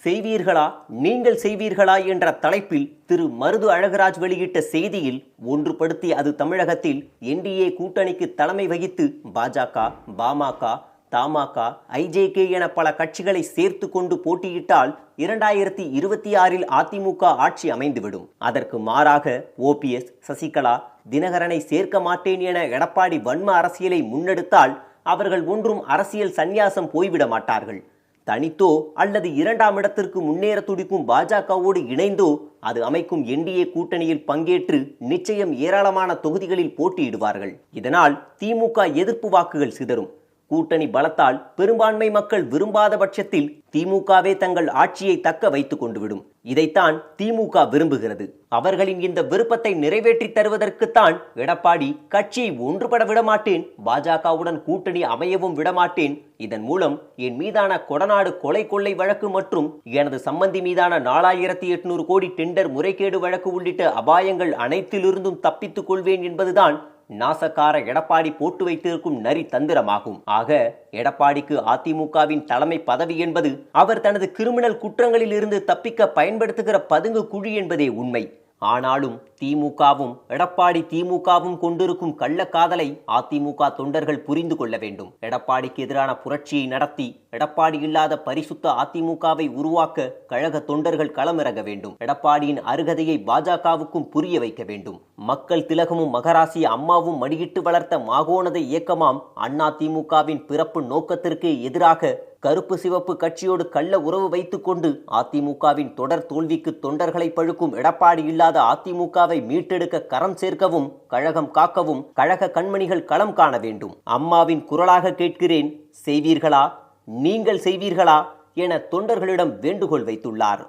செய்வீர்களா நீங்கள் செய்வீர்களா என்ற தலைப்பில் திரு மருது அழகராஜ் வெளியிட்ட செய்தியில் ஒன்றுபடுத்தி அது தமிழகத்தில் என்டிஏ கூட்டணிக்கு தலைமை வகித்து பாஜக, பாமக, தமாக, ஐஜேகே என பல கட்சிகளை சேர்த்து கொண்டு போட்டியிட்டால் 2026 அதிமுக ஆட்சி அமைந்துவிடும். அதற்கு மாறாக ஓபிஎஸ், சசிகலா, தினகரனை சேர்க்க மாட்டேன் என எடப்பாடி வன்ம அரசியலை முன்னெடுத்தால் அவர்கள் ஒன்றும் அரசியல் சந்நியாசம் போய்விட மாட்டார்கள். தனித்தோ அல்லது இரண்டாம் இடத்திற்கு முன்னேற துடிக்கும் பாஜகவோடு இணைந்தோ அது அமைக்கும் என்டிஏ கூட்டணியில் பங்கேற்று நிச்சயம் ஏராளமான தொகுதிகளில் போட்டியிடுவார்கள். இதனால் திமுக எதிர்ப்பு வாக்குகள் சிதறும். கூட்டணி பலத்தால் பெரும்பான்மை மக்கள் விரும்பாத பட்சத்தில் திமுகவே தங்கள் ஆட்சியை தக்க வைத்துக் கொண்டு விடும். இதைத்தான் திமுக விரும்புகிறது. அவர்களின் இந்த விருப்பத்தை நிறைவேற்றி தருவதற்குத்தான் எடப்பாடி கட்சியை ஒன்றுபட விடமாட்டேன், பாஜகவுடன் கூட்டணி அமையவும் விடமாட்டேன், இதன் மூலம் என் மீதான கொடநாடு கொலை கொள்ளை வழக்கு மற்றும் எனது சம்பந்தி மீதான 4800 கோடி டெண்டர் முறைகேடு வழக்கு உள்ளிட்ட அபாயங்கள் அனைத்திலிருந்தும் தப்பித்துக் கொள்வேன் என்பதுதான் நாசக்கார எடப்பாடி போட்டு வைத்திருக்கும் நரி தந்திரமாகும். ஆக எடப்பாடிக்கு அதிமுகவின் தலைமை பதவி என்பது அவர் தனது கிரிமினல் குற்றங்களில் இருந்து தப்பிக்க பயன்படுத்துகிற பதுங்கு குழி என்பதே உண்மை. ஆனாலும் திமுகவும் எடப்பாடி திமுகவும் கொண்டிருக்கும் கள்ளக்காதலை அதிமுக தொண்டர்கள் புரிந்து கொள்ள வேண்டும். எடப்பாடிக்கு எதிரான புரட்சியை நடத்தி எடப்பாடி இல்லாத பரிசுத்த அதிமுகவை உருவாக்க கழக தொண்டர்கள் களமிறங்க வேண்டும். எடப்பாடியின் அருகதையை பாஜகவுக்கும் புரிய வைக்க வேண்டும். மக்கள் திலகமும் மகராசி அம்மாவும் மடியிட்டு வளர்த்த மாகோனதை இயக்கமாம் அண்ணா திமுகவின் பிறப்பு நோக்கத்திற்கு எதிராக கருப்பு சிவப்பு கட்சியோடு கள்ள உறவு வைத்துக் கொண்டு அதிமுகவின் தொடர் தோல்விக்கு தொண்டர்களை பழுக்கும் எடப்பாடி இல்லாத அதிமுகவை மீட்டெடுக்க கரம் சேர்க்கவும் கழகம் காக்கவும் கழக கண்மணிகள் களம் காண வேண்டும். அம்மாவின் குரலாக கேட்கிறேன், செய்வீர்களா நீங்கள் செய்வீர்களா என தொண்டர்களிடம் வேண்டுகோள் வைத்துள்ளார்.